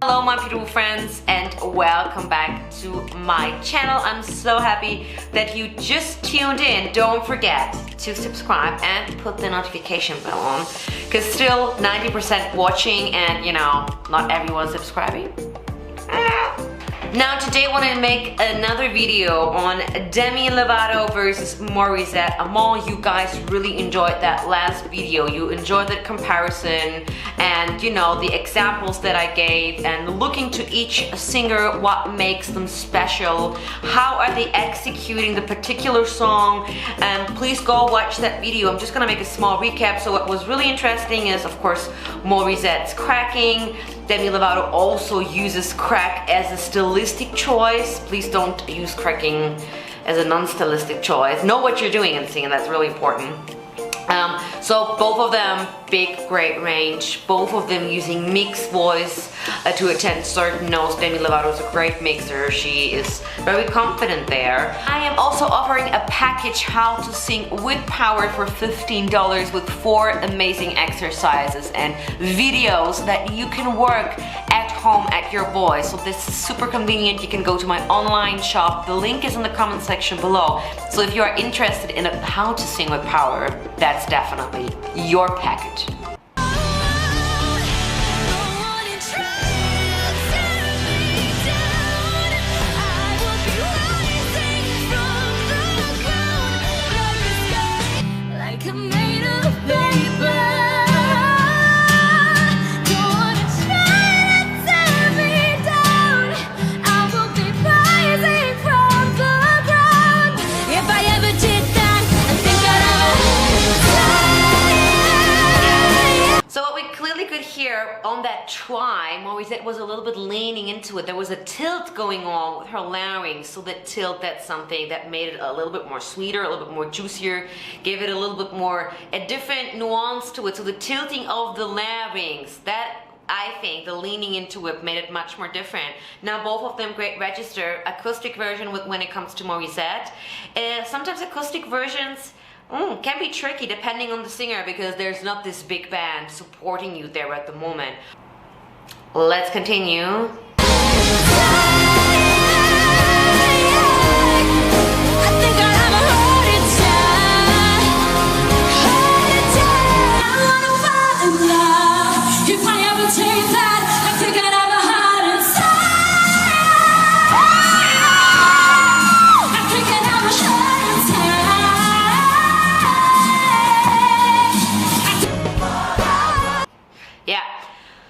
Hello my beautiful friends and welcome back to my channel. I'm so happy that you just tuned in. Don't forget to subscribe and put the notification bell on because still 90% watching and you know, not everyone subscribing. Now today I want to make another video on Demi Lovato versus Morissette. You guys really enjoyed that last video. You enjoyed the comparison and you know the examples that I gave and looking to each singer, what makes them special, how are they executing the particular song, and please go watch that video. I'm just gonna make a small recap. So what was really interesting is of course Morissette's cracking. Demi Lovato also uses crack as a stylistic choice. Please don't use cracking as a non-stylistic choice. Know what you're doing in singing, that's really important. So both of them, big, great range. Both of them using mixed voice to attend certain notes. Demi Lovato is a great mixer. She is very confident there. I am also offering a package how to sing with power for $15 with 4 amazing exercises and videos that you can work at home at your voice. So this is super convenient. You can go to my online shop. The link is in the comment section below. So if you are interested in how to sing with power, that's definitely your package. Here on that try, Morissette was a little bit leaning into it. There was a tilt going on with her larynx, so that tilt, that's something that made it a little bit more sweeter, a little bit more juicier, gave it a little bit more, a different nuance to it. So the tilting of the larynx, that I think the leaning into it made it much more different. Now both of them great register. Acoustic version when it comes to Morissette. Sometimes acoustic versions can be tricky depending on the singer because there's not this big band supporting you there at the moment. Let's continue.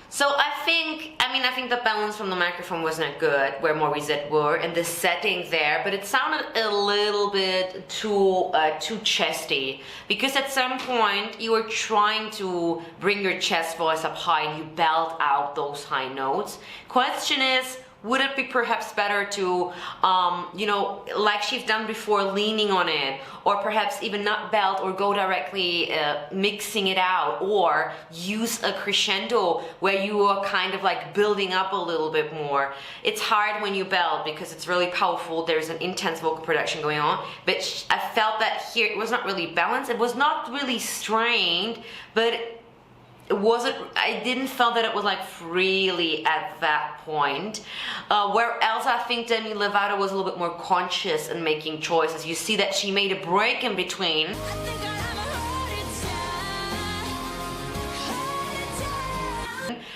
So I think the balance from the microphone wasn't good where Morissette were and the setting there, but it sounded a little bit too chesty because at some point you were trying to bring your chest voice up high and you belt out those high notes. Question is, would it be perhaps better to, you know, like she's done before, leaning on it, or perhaps even not belt or go directly mixing it out, or use a crescendo where you are kind of like building up a little bit more. It's hard when you belt because it's really powerful. There's an intense vocal production going on, but I felt that here it was not really balanced. It was not really strained, but I didn't feel that it was like freely at that point. Where else I think Demi Lovato was a little bit more conscious in making choices. You see that she made a break in between.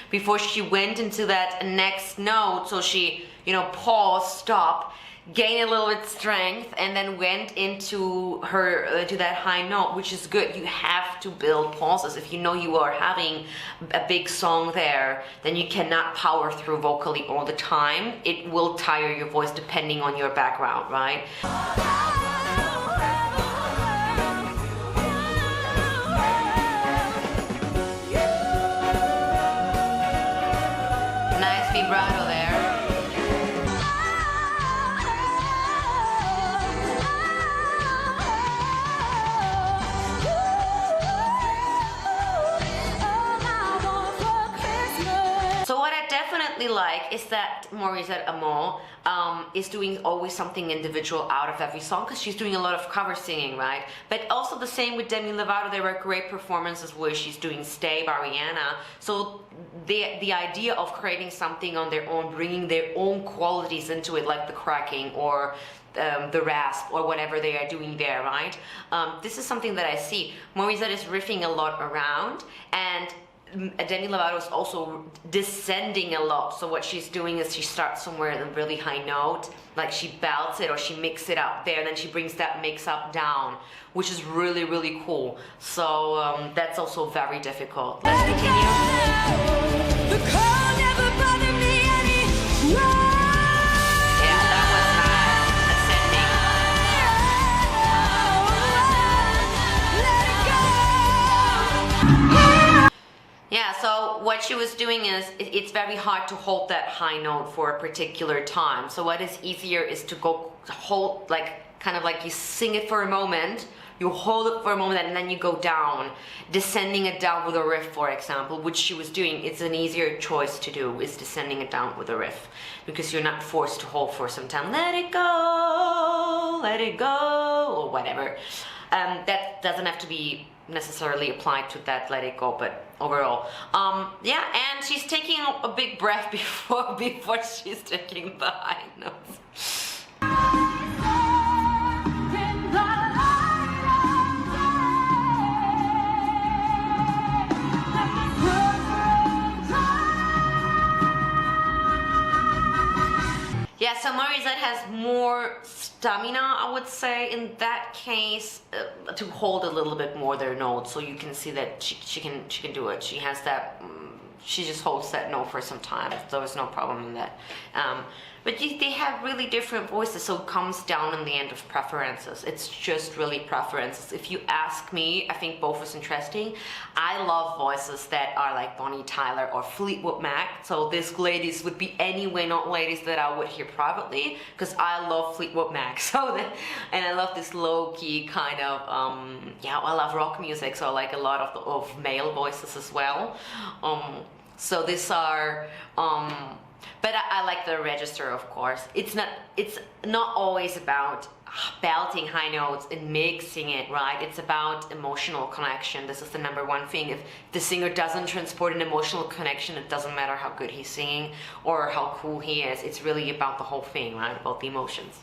Before she went into that next note, so she, you know, paused, stopped, gained a little bit strength, and then went into her to that high note, which is good. You have to build pauses. If you know you are having a big song there, then you cannot power through vocally all the time. It will tire your voice depending on your background, right? Nice vibrato there. like is that Morissette Amon is doing always something individual out of every song, because she's doing a lot of cover singing, right? But also the same with Demi Lovato. There were great performances where she's doing Stay by Rihanna. So the idea of creating something on their own, bringing their own qualities into it, like the cracking or the rasp or whatever they are doing there, right? This is something that I see. Morissette is riffing a lot around, and Demi Lovato is also descending a lot. So what she's doing is she starts somewhere at a really high note, like she belts it or she mixes it up there, and then she brings that mix up down, which is really, really cool. So that's also very difficult. Let's continue. The call never bothered me anymore. Yeah, so what she was doing is, it's very hard to hold that high note for a particular time. So what is easier is to go hold, like, kind of like you sing it for a moment, you hold it for a moment, and then you go down, descending it down with a riff, for example, which she was doing. It's an easier choice to do, is descending it down with a riff, because you're not forced to hold for some time. Let it go, or whatever. That doesn't have to be necessarily applied to that Let It Go, but overall, yeah. And she's taking a big breath before she's taking the high notes. Yeah, so Morissette has more stamina, I would say, in that case, to hold a little bit more their notes. So you can see that she can do it. She has that. She just holds that note for some time. There was no problem in that. But they have really different voices, so it comes down in the end of preferences. It's just really preferences. If you ask me, I think both is interesting. I love voices that are like Bonnie Tyler or Fleetwood Mac. So these ladies would be anyway not ladies that I would hear privately, because I love Fleetwood Mac. And I love this low-key kind of, yeah, I love rock music, so I like a lot of male voices as well. So these are, but I like the register, of course. It's not always about belting high notes and mixing it, right? It's about emotional connection. This is the #1 thing. If the singer doesn't transport an emotional connection, it doesn't matter how good he's singing or how cool he is. It's really about the whole thing, right? About the emotions.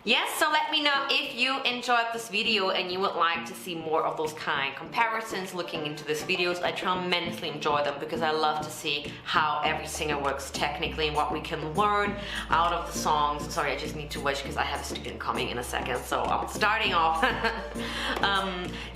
Yes, so let me know if you enjoyed this video and you would like to see more of those kind of comparisons looking into these videos. I tremendously enjoy them because I love to see how every singer works technically and what we can learn out of the songs. Sorry, I just need to watch because I have a student coming in a second, so I'm starting off.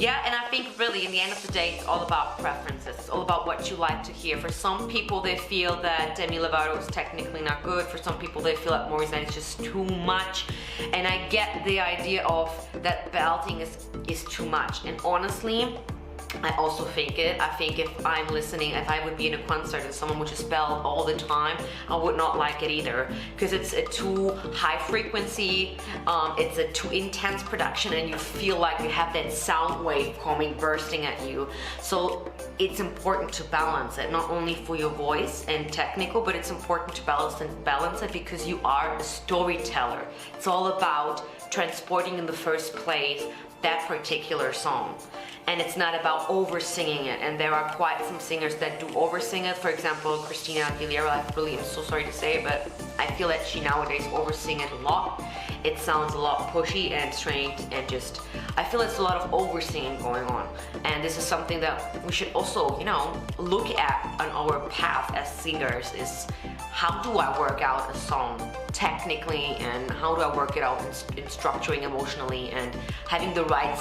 Yeah, and I think really in the end of the day, it's all about preferences. It's all about what you like to hear. For some people, they feel that Demi Lovato is technically not good. For some people, they feel that Morissette is just too much. And I get the idea of that belting is too much. And honestly, I also think it. I think if I'm listening, if I would be in a concert and someone would just belt all the time, I would not like it either. Because it's a too high frequency, it's a too intense production, and you feel like you have that sound wave coming, bursting at you. So it's important to balance it, not only for your voice and technical, but it's important to balance it because you are a storyteller. It's all about transporting in the first place that particular song. And it's not about over-singing it, and there are quite some singers that do over-sing it. For example, Christina Aguilera, I'm so sorry to say, but I feel that she nowadays over-sing it a lot. It sounds a lot pushy and strange, and just, I feel it's a lot of over-singing going on. And this is something that we should also, you know, look at on our path as singers, is how do I work out a song technically, and how do I work it out in structuring emotionally and having the right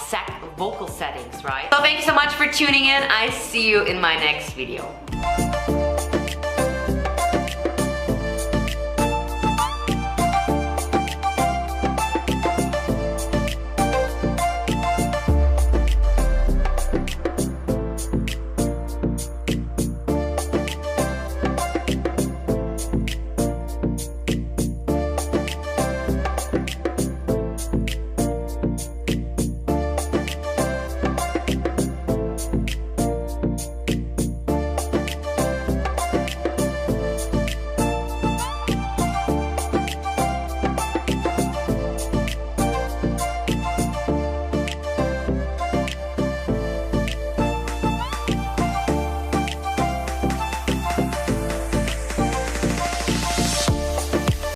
vocal settings, right? So thank you so much for tuning in. I see you in my next video.